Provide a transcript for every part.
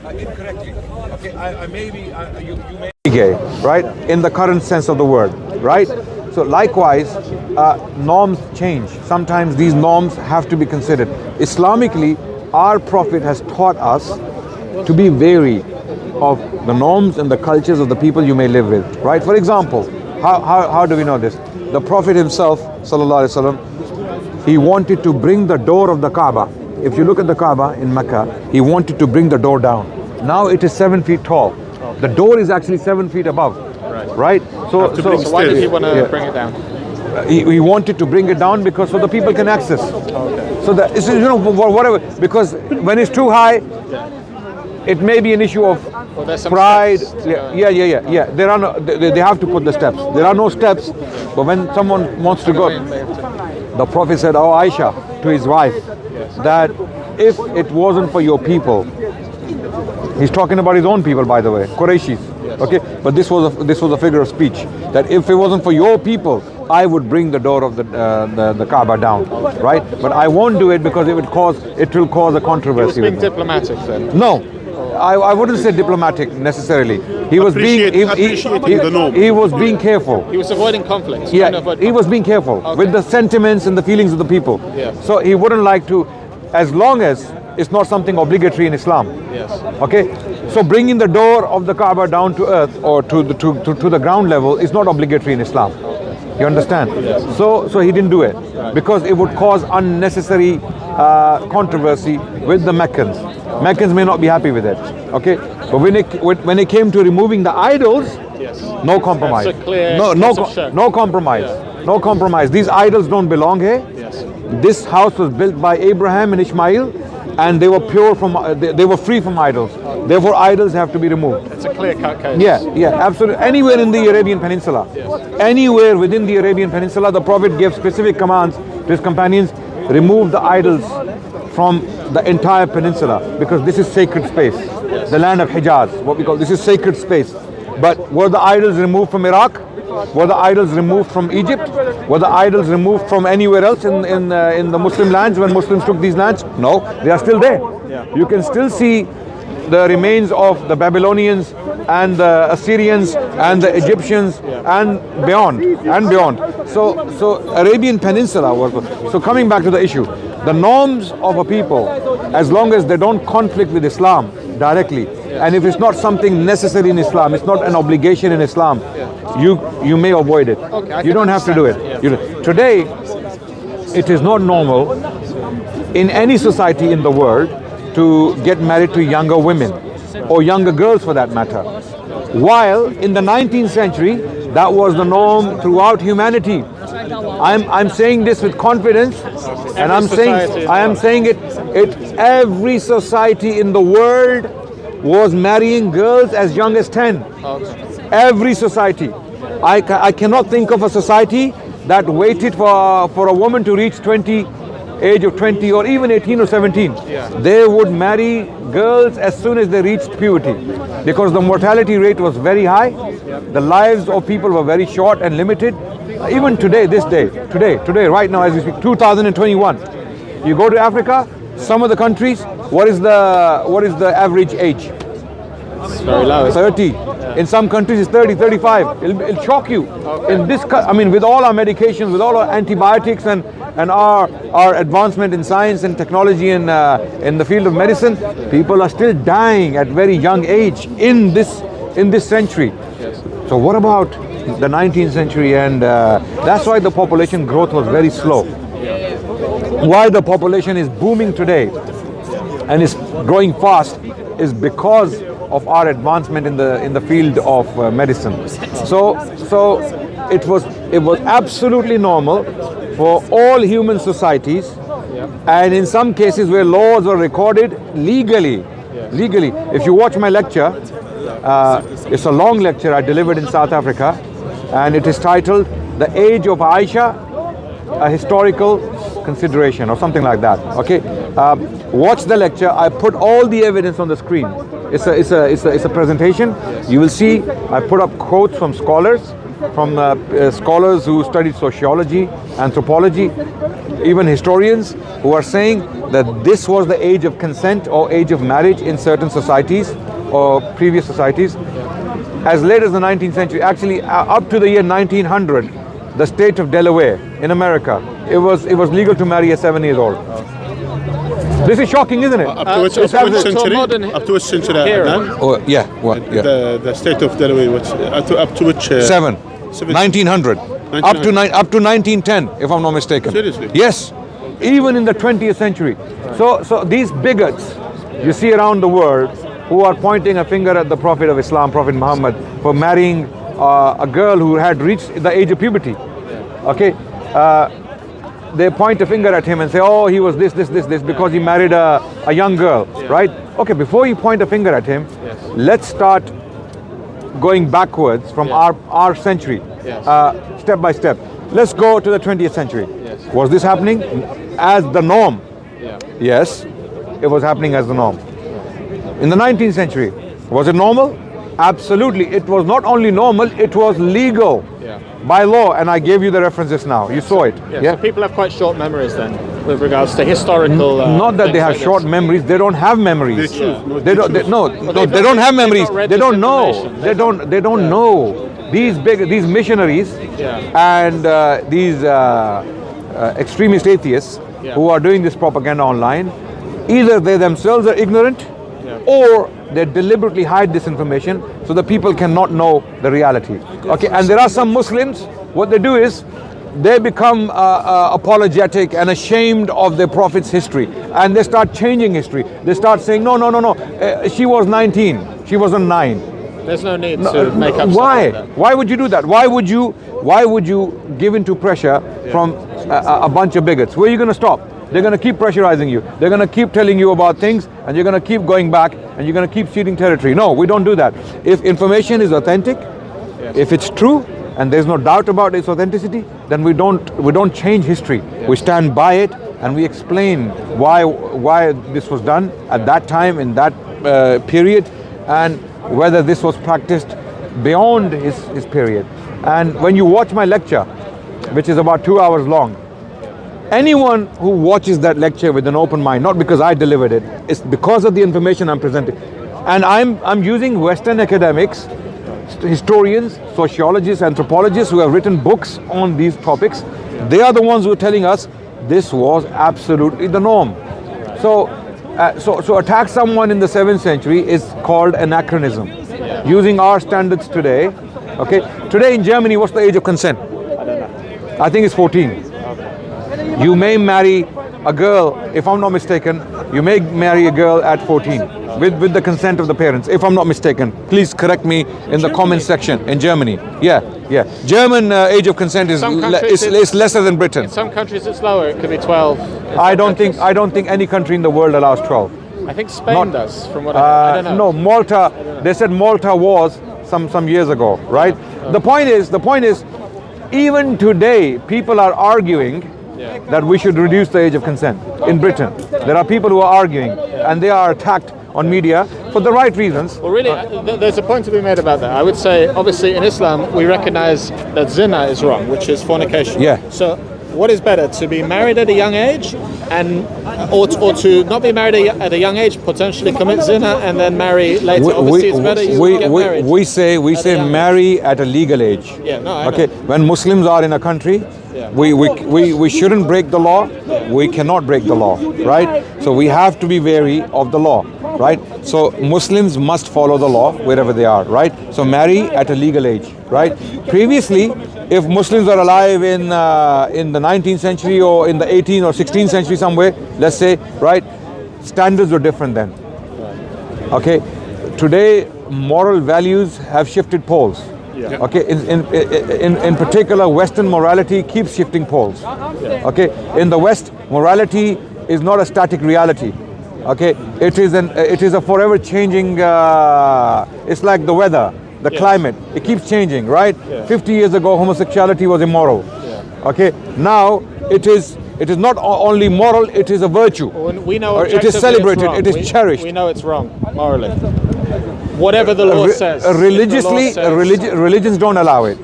Incorrectly. Okay, I maybe you may be gay, right? In the current sense of the word, right? So likewise, norms change. Sometimes these norms have to be considered. Islamically, our Prophet has taught us to be wary of the norms and the cultures of the people you may live with, right? For example, how do we know this? The Prophet himself, sallallahu alaihi wasallam, he wanted to bring the door of the Kaaba. If you look at the Kaaba in Mecca, he wanted to bring the door down. Now it is 7 feet tall. The door is actually 7 feet above, right? So why did he want to bring it down? He wanted to bring it down because so the people can access. So that is, whatever, because when it's too high, it may be an issue of pride. Yeah. There are no, they have to put the steps. There are no steps, but when someone wants to go, the Prophet said, "Oh Aisha," to his wife, that if it wasn't for your people, he's talking about his own people, by the way, Qurayshis. Okay, but this was a figure of speech, that if it wasn't for your people, I would bring the door of the Kaaba down, right? But I won't do it because it will cause a controversy. He was being diplomatic then? No, I wouldn't say diplomatic necessarily. He was he was being careful. He was avoiding conflict. Yeah, he was being careful with the sentiments and the feelings of the people. So he wouldn't like to, as long as it's not something obligatory in Islam. Okay, so bringing the door of the Kaaba down to earth or to the ground level is not obligatory in Islam. You understand? So he didn't do it because it would cause unnecessary controversy with the Meccans. Meccans may not be happy with it. Okay, but when it came to removing the idols, no compromise. No compromise. No compromise. These idols don't belong here. This house was built by Abraham and Ishmael, and they were pure from, they were free from idols. Therefore, idols have to be removed. It's a clear-cut case. Yeah, absolutely. Anywhere in the Arabian Peninsula, anywhere within the Arabian Peninsula, the Prophet gave specific commands to his companions: remove the idols from the entire peninsula, because this is sacred space. The land of Hijaz, what we call, this is sacred space. But were the idols removed from Iraq? Were the idols removed from Egypt? Were the idols removed from anywhere else in the Muslim lands when Muslims took these lands? No, they are still there. You can still see the remains of the Babylonians and the Assyrians and the Egyptians and beyond. So Arabian Peninsula was. So coming back to the issue, the norms of a people, as long as they don't conflict with Islam directly, and if it's not something necessary in Islam, it's not an obligation in Islam, you may avoid it. You don't have to do it. Today, it is not normal in any society in the world to get married to younger women or younger girls for that matter. While in the 19th century, that was the norm throughout humanity. I'm saying this with confidence, and I am saying it. Every society in the world was marrying girls as young as 10. Every society. I cannot think of a society that waited for a woman to reach age of 20 or even 18 or 17. They would marry girls as soon as they reached puberty, because the mortality rate was very high. The lives of people were very short and limited. Even today, today, right now as we speak, 2021, you go to Africa, some of the countries, what is the average age? It's very low. 30. In some countries it's 30, 35. It'll shock you. In this, with all our medications, with all our antibiotics and our advancement in science and technology and in the field of medicine, people are still dying at very young age in this century. So what about the 19th century? And that's why the population growth was very slow. Why the population is booming today and is growing fast is because of our advancement in the field of medicine. So it was absolutely normal for all human societies, and in some cases where laws are recorded legally. If you watch my lecture, it's a long lecture I delivered in South Africa, and it is titled "The Age of Aisha, a Historical Consideration" or something like that. Okay, watch the lecture. I put all the evidence on the screen. It's a presentation. You will see I put up quotes from scholars, scholars who studied sociology, anthropology. even historians who are saying that this was the age of consent or age of marriage in certain societies or previous societies. As late as the 19th century, actually up to the year 1900, the state of Delaware in America, it was legal to marry a 7 years old. This is shocking, isn't it? Up to which century? Up to which century? Adnan? Oh yeah, what? Yeah. The state of Delaware, up to which? 1900. Up to 1910, if I'm not mistaken. Seriously? Yes, even in the 20th century. So these bigots you see around the world who are pointing a finger at the Prophet of Islam, Prophet Muhammad, for marrying a girl who had reached the age of puberty. Okay, they point a finger at him and say, oh, he was this, because he married a young girl, right? Okay, before you point a finger at him, let's start going backwards from our century, step by step. Let's go to the 20th century. Was this happening as the norm? Yes, it was happening as the norm. In the 19th century, was it normal? Absolutely. It was not only normal, it was legal by law, and I gave you the references now. You saw it. So people have quite short memories then with regards to historical not that they have short memories, they don't have memories. They don't have memories. They don't know. They don't know. These missionaries and these extremist atheists who are doing this propaganda online, either they themselves are ignorant or they deliberately hide this information so that people cannot know the reality. Okay, and there are some Muslims, what they do is they become apologetic and ashamed of their Prophet's history, and they start changing history. They start saying, no, she was 19, she wasn't 9. There's no need to make up. Why? Like that. Why would you do that? Why would you give in to pressure from a bunch of bigots? Where are you going to stop? They're going to keep pressurizing you. They're going to keep telling you about things, and you're going to keep going back, and you're going to keep ceding territory. No, we don't do that. If information is authentic, if it's true, and there's no doubt about its authenticity, then we don't change history. We stand by it, and we explain why this was done at that time in that period, and whether this was practiced beyond his period. And when you watch my lecture, which is about 2 hours long, anyone who watches that lecture with an open mind, not because I delivered it, it's because of the information I'm presenting. And I'm using Western academics, historians, sociologists, anthropologists who have written books on these topics. They are the ones who are telling us this was absolutely the norm. So attack someone in the 7th century is called anachronism. Using our standards today, okay? Today in Germany, what's the age of consent? I don't know. I think it's 14. You may marry a girl, if I'm not mistaken, you may marry a girl at 14 with the consent of the parents, if I'm not mistaken. Please correct me in the comment section. In Germany. Yeah. German age of consent is lesser than Britain. In some countries it's lower, it could be 12. I don't think any country in the world allows 12. I think Spain does, from what I don't know. No, Malta, they said Malta was some years ago, right? The point is, even today, people are arguing that we should reduce the age of consent in Britain. There are people who are arguing, and they are attacked on media for the right reasons. Well, really, there's a point to be made about that. I would say, obviously, in Islam, we recognize that zina is wrong, which is fornication. Yeah. So, what is better, to be married at a young age, or to not be married at a young age, potentially commit zina, and then marry later? Obviously, it's better you get married. We say marry at a legal age. Yeah, no, I know. When Muslims are in a country, we shouldn't break the law. We cannot break the law, right? So we have to be wary of the law, right? So Muslims must follow the law wherever they are, right? So marry at a legal age, right? Previously, if Muslims are alive in the 19th century or in the 18th or 16th century somewhere, let's say, right, standards were different then. Okay, today moral values have shifted poles. Okay, in particular, Western morality keeps shifting poles. Okay, in the West, morality is not a static reality. Okay, it is a forever changing. It's like the weather, the climate. It keeps changing, right? 50 years ago, homosexuality was immoral. Okay, now it is not only moral; it is a virtue. We know it is celebrated. It is cherished. We know it's wrong morally. Whatever the law says. Religions don't allow it.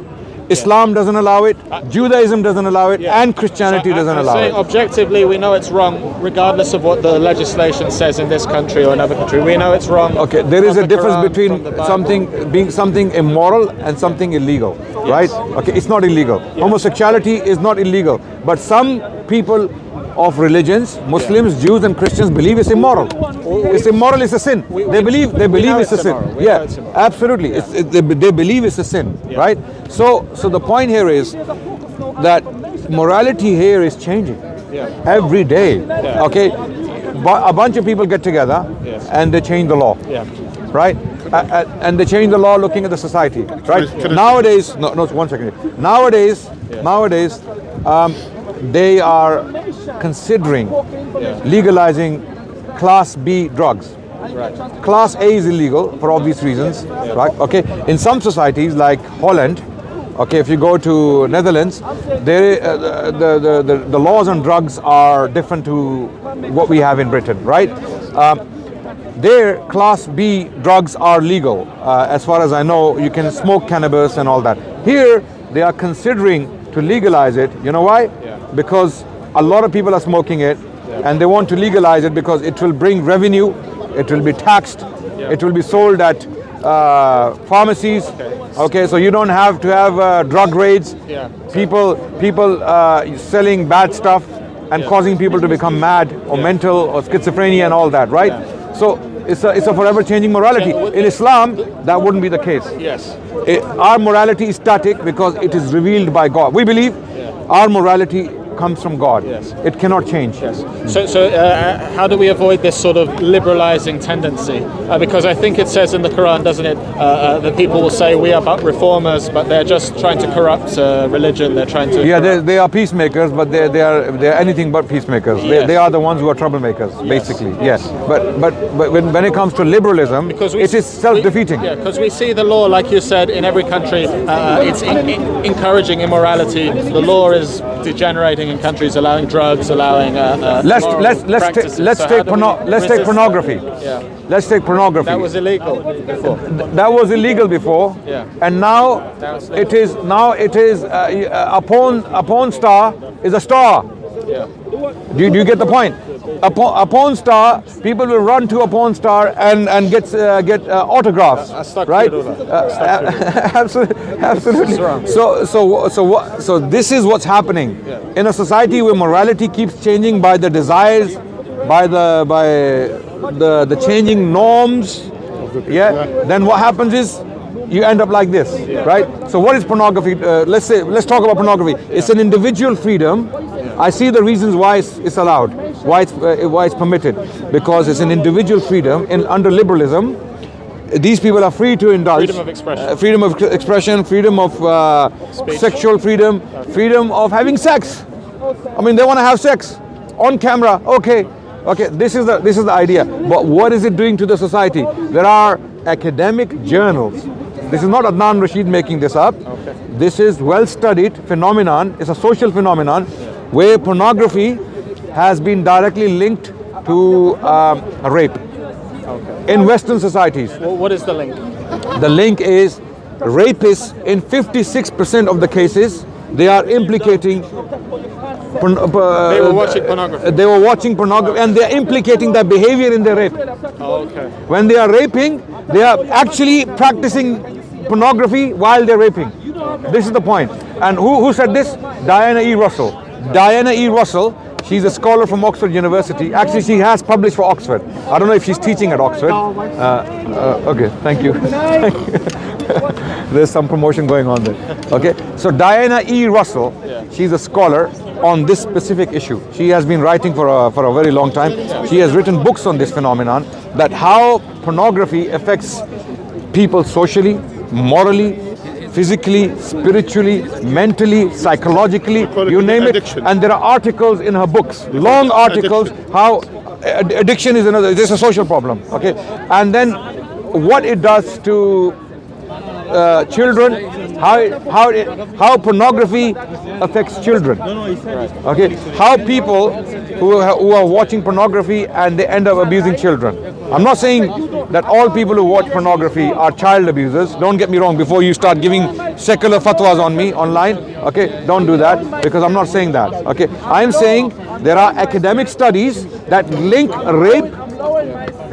Islam doesn't allow it, Judaism doesn't allow it, and Christianity doesn't allow it. Objectively, we know it's wrong, regardless of what the legislation says in this country or another country. We know it's wrong. Okay, there is a difference between something being something immoral and something illegal, right? Okay, it's not illegal. Homosexuality is not illegal, but some people of religions, Muslims, Jews, and Christians believe it's immoral. It's immoral. It's a sin. They believe it's a sin. Yeah, absolutely. They believe it's a sin, right? So the point here is that morality here is changing every day. Okay, a bunch of people get together and they change the law, right? And they change the law looking at the society, right? Nowadays, no, 1 second. Nowadays, they are considering legalizing Class B drugs. Class A is illegal for obvious reasons, right? Okay. In some societies like Holland, okay, if you go to Netherlands, the laws on drugs are different to what we have in Britain, right? There, Class B drugs are legal. As far as I know, you can smoke cannabis and all that. Here, they are considering to legalize it. You know why? Because a lot of people are smoking it, and they want to legalize it because it will bring revenue, it will be taxed, it will be sold at pharmacies. Okay, so you don't have to have drug raids, people selling bad stuff and causing people to become mad or mental or schizophrenia and all that, right? So it's a forever changing morality. In Islam, that wouldn't be the case. Our morality is static because it is revealed by God. We believe our morality comes from God. It cannot change. So how do we avoid this sort of liberalizing tendency? Because I think it says in the Quran, doesn't it, that people will say we are but reformers, but they're just trying to corrupt religion. They're trying to. They are peacemakers, but they are anything but peacemakers. They are the ones who are troublemakers, basically. Yes. But when it comes to liberalism, it is self-defeating. Because we see the law, like you said, in every country, it's encouraging immorality. The law is degenerating in countries, allowing drugs, allowing let's take pornography. Let's take pornography. That was illegal before. That was illegal before, and now it is. A porn star is a star. Do you get the point? A porn star, people will run to a porn star and get autographs, right? Absolutely. So this is what's happening in a society where morality keeps changing by the desires, by the changing norms. Then what happens is you end up like this, right? So what is pornography? Let's talk about pornography. It's an individual freedom. I see the reasons why it's allowed, why it's permitted, because it's an individual freedom. Under liberalism, these people are free to indulge. Freedom of expression, freedom of sexual freedom, freedom of having sex. I mean, they want to have sex on camera. Okay. This is the idea. But what is it doing to the society? There are academic journals. This is not Adnan Rashid making this up. This is well-studied phenomenon. It's a social phenomenon where pornography has been directly linked to rape in Western societies. Well, what is the link? The link is rapists in 56% of the cases, they are implicating they were watching pornography. They were watching pornography and they are implicating their behavior in their rape. When they are raping, they are actually practicing pornography while they're raping. This is the point. And who said this? Diana E. Russell. Diana E. Russell, she's a scholar from Oxford University. Actually, she has published for Oxford. I don't know if she's teaching at Oxford. Okay, thank you. There's some promotion going on there. Okay, so Diana E. Russell, she's a scholar on this specific issue. She has been writing for a very long time. She has written books on this phenomenon, that how pornography affects people socially, morally, physically, spiritually, mentally, psychologically, you name it. And there are articles in her books, long articles, how addiction is this is a social problem. Okay, and then what it does to children, how pornography affects children. Okay, how people who are watching pornography and they end up abusing children. I'm not saying that all people who watch pornography are child abusers. Don't get me wrong. Before you start giving secular fatwas on me online, okay, don't do that, because I'm not saying that. Okay, I'm saying there are academic studies that link rape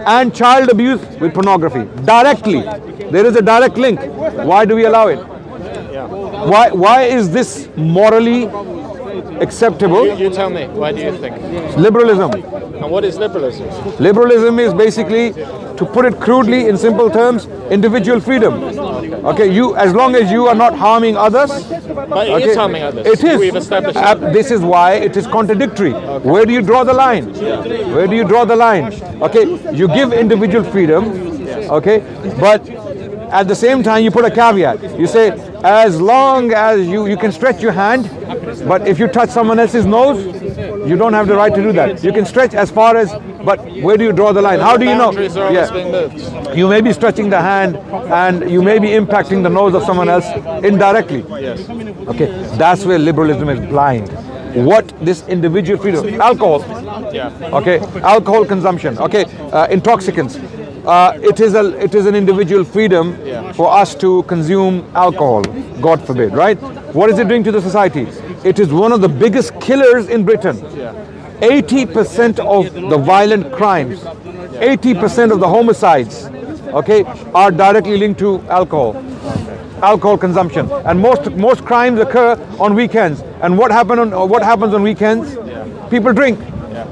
and child abuse with pornography directly. There is a direct link. Why do we allow it? Why is this morally acceptable? You tell me. Why do you think? Liberalism. And what is liberalism? Liberalism is basically, to put it crudely in simple terms, individual freedom. Okay, you, as long as you are not harming others. But it is harming others. It is. We've established This is why it is contradictory. Where do you draw the line? Where do you draw the line? Okay, you give individual freedom, okay, but at the same time you put a caveat. You say, as long as you can stretch your hand, but if you touch someone else's nose, you don't have the right to do that. You can stretch as far as, but where do you draw the line? How do you know? You may be stretching the hand and you may be impacting the nose of someone else indirectly. Yes. Okay, that's where liberalism is blind. What this individual freedom, alcohol, okay, alcohol consumption, okay, intoxicants. It is an individual freedom for us to consume alcohol, God forbid, right? What is it doing to the society? It is one of the biggest killers in Britain. 80% of the violent crimes, 80% of the homicides, okay, are directly linked to alcohol consumption. And most crimes occur on weekends. And what happens on weekends? People drink.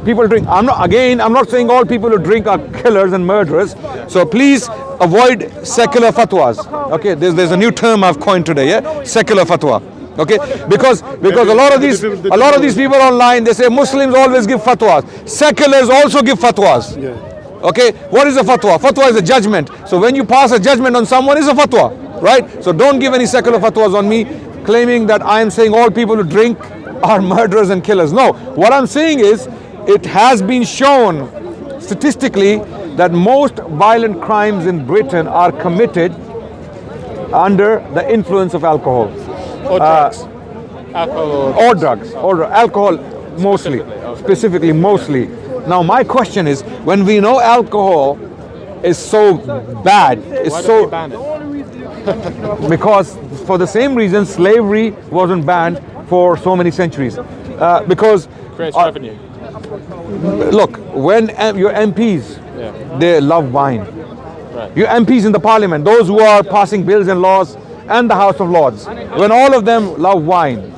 People drink. I'm not saying all people who drink are killers and murderers. So please avoid secular fatwas. Okay, there's a new term I've coined today. Yeah, secular fatwa. Okay, because a lot of these people online, they say Muslims always give fatwas. Seculars also give fatwas. Okay, what is a fatwa? Fatwa is a judgment. So when you pass a judgment on someone, it's a fatwa, right? So don't give any secular fatwas on me, claiming that I am saying all people who drink are murderers and killers. No, what I'm saying is, it has been shown statistically that most violent crimes in Britain are committed under the influence of alcohol. Or drugs. Alcohol. Or drugs. Or alcohol mostly. Specifically, mostly. Now my question is, when we know alcohol is so bad, Why don't we ban it? because for the same reason slavery wasn't banned for so many centuries. Because creates revenue. Look, when your MPs, they love wine. Right. Your MPs in the parliament, those who are passing bills and laws, and the House of Lords, when all of them love wine,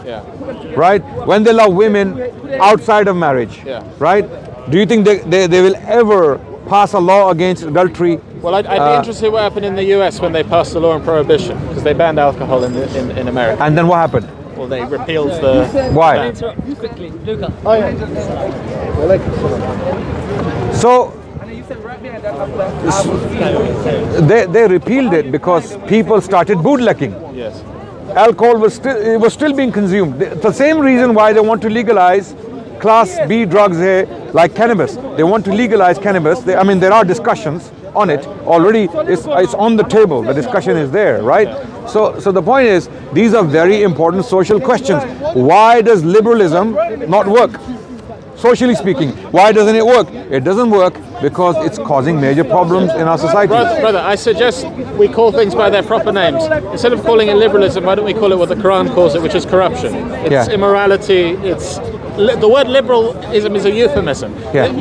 right? When they love women outside of marriage, right? Do you think they will ever pass a law against adultery? Well, I'd be interested what happened in the US when they passed the law on prohibition, because they banned alcohol in America. And then what happened? Well, they repealed the... Why? Quickly, Luca. Oh, yeah. So they repealed it because people started bootlicking. Yes. Alcohol was still being consumed. The same reason why they want to legalize Class B drugs here, like cannabis. They want to legalize cannabis. There are discussions on it already. It's on the table. The discussion is there, right? So the point is, these are very important social questions. Why does liberalism not work? Socially speaking, why doesn't it work? It doesn't work because it's causing major problems in our society. Brother, I suggest we call things by their proper names. Instead of calling it liberalism, why don't we call it what the Quran calls it, which is corruption? It's immorality. The word liberalism is a euphemism,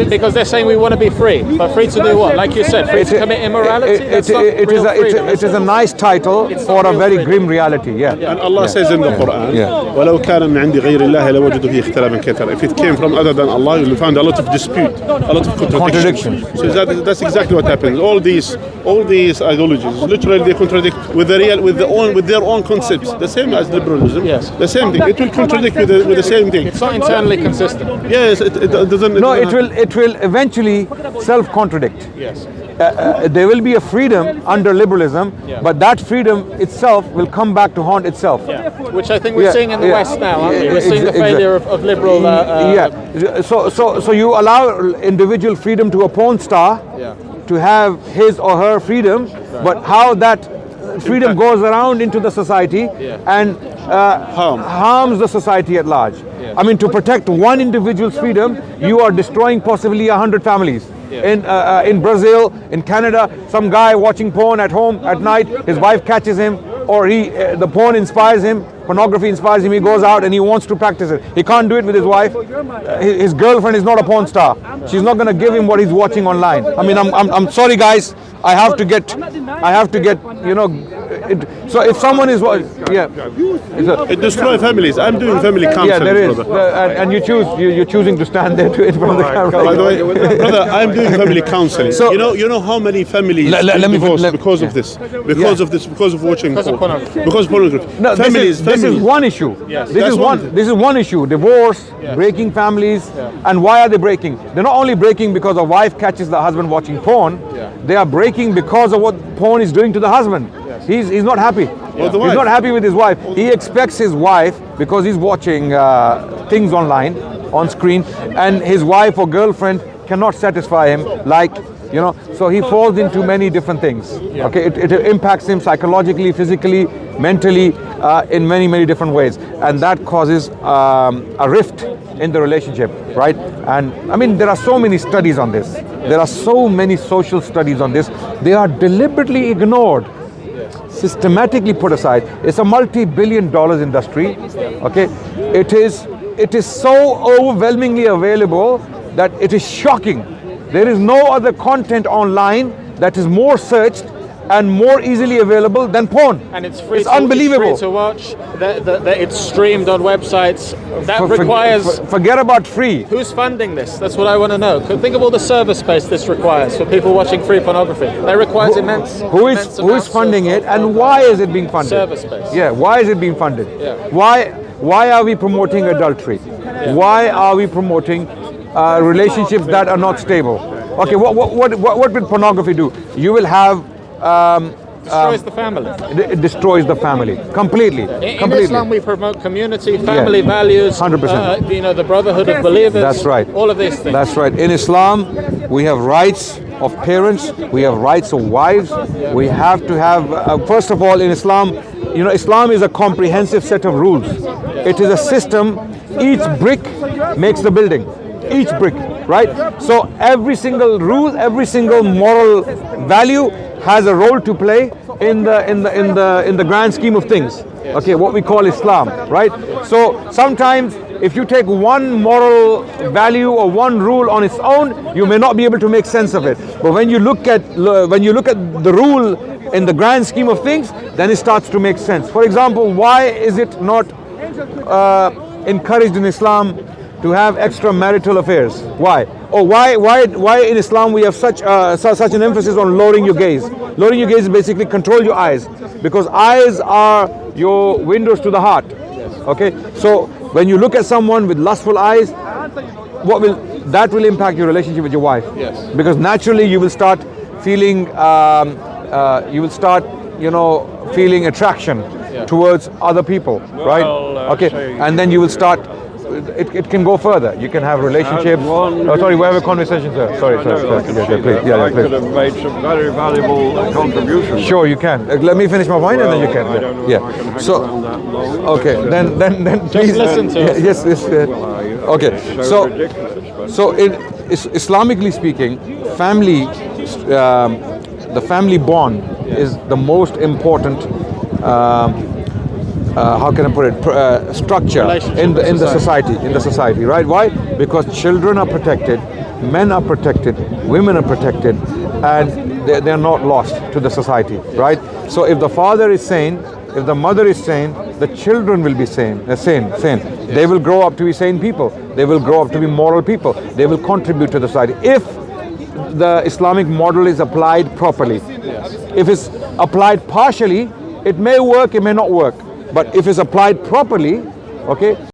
because they're saying we want to be free, but free to do what? Like you said, free to commit immorality. It is a nice title for a very grim reality. And Allah says in the Quran, وَلَوْ كَانَ مِنْ عِنْدِ غَيْرِ اللَّهِ لَوَجَدُوا فِيهِ اخْتِلَافًا كَثِيرًا. If it came from other than Allah, you'll find a lot of dispute, a lot of contradiction. So that's exactly what happens. All these ideologies, literally they contradict with their own concepts. The same as liberalism. Yes. The same thing. It will contradict with the same thing. It's not internally consistent. Yes, it doesn't. No, it will eventually self-contradict. Yes. There will be a freedom under liberalism, but that freedom itself will come back to haunt itself. Which I think we're seeing in the West now, aren't we? We're seeing the failure of liberal... So you allow individual freedom to a porn star to have his or her freedom, but how that freedom goes around into the society and harms the society at large. I mean, to protect one individual's freedom, you are destroying possibly 100 families. In Brazil, in Canada, some guy watching porn at home at night, his wife catches him, or the porn inspires him, pornography inspires him, he goes out and he wants to practice it. He can't do it with his wife. His girlfriend is not a porn star. She's not going to give him what he's watching online. I mean, I'm sorry guys, I have to get, you know, so if someone is, it destroys families. I'm doing family counseling. Yeah, there is, and you're choosing to stand there in front of the camera. By the way, brother, I'm doing family counseling. So you know how many families divorced because of this, because of watching porn, because of pornography. No, this is one issue. Yes. This is one issue. Divorce, breaking families, and why are they breaking? They're not only breaking because a wife catches the husband watching porn. They are breaking because of what porn is doing to the husband. He's not happy. He's not happy with his wife. He expects his wife, because he's watching things online, on screen, and his wife or girlfriend cannot satisfy him, like, you know, so he falls into many different things. Okay, it impacts him psychologically, physically, mentally, in many different ways, and that causes a rift in the relationship, right? And I mean, there are so many studies on this. There are so many social studies on this. They are deliberately ignored, systematically put aside. It's a multi-billion-dollar industry. Okay, it is so overwhelmingly available that it is shocking. There is no other content online that is more searched and more easily available than porn. And it's free. It's unbelievable. It's free to watch. It's streamed on websites. That requires. Forget about free. Who's funding this? That's what I want to know. Think of all the server space this requires for people watching free pornography. That requires immense. Who is funding it, and why is it being funded? Server space. Yeah. Why is it being funded? Yeah. Why are we promoting adultery? Why are we promoting relationships that are not stable? Okay. What will pornography do? You will have. Destroys the family. It destroys the family completely. In Islam, we promote community, family values. 100%. You know, the brotherhood of believers. That's right. All of these things. That's right. In Islam, we have rights of parents. We have rights of wives. We have to have. First of all, in Islam, you know, Islam is a comprehensive set of rules. It is a system. Each brick makes the building. Each brick, right? So every single rule, every single moral value has a role to play in the grand scheme of things. Okay, what we call Islam, right? So sometimes if you take one moral value or one rule on its own, you may not be able to make sense of it. But when you look at the rule in the grand scheme of things, then it starts to make sense. For example, why is it not encouraged in Islam to have extramarital affairs? Why? Or why in Islam we have such an emphasis on lowering your gaze? Lowering your gaze is basically control your eyes, because eyes are your windows to the heart. Okay, so when you look at someone with lustful eyes, that will impact your relationship with your wife. Yes. Because naturally you will start feeling feeling attraction towards other people, right? Okay, and then you will start. It can go further. You can have relationships. Sorry, we have a conversation, sir. Sorry, please. I could have made some very valuable contributions. Sure, you can. Let me finish my point, and then you can. Yeah. So, okay, then please listen to us. Yes. Okay. So, Islamically speaking, family, the family bond is the most important. How can I put it? Structure in the society, right? Why? Because children are protected, men are protected, women are protected, and they're not lost to the society, right? So if the father is sane, if the mother is sane, the children will be sane. They will grow up to be sane people. They will grow up to be moral people. They will contribute to the society if the Islamic model is applied properly. If it's applied partially, it may work, it may not work. But if it's applied properly, okay,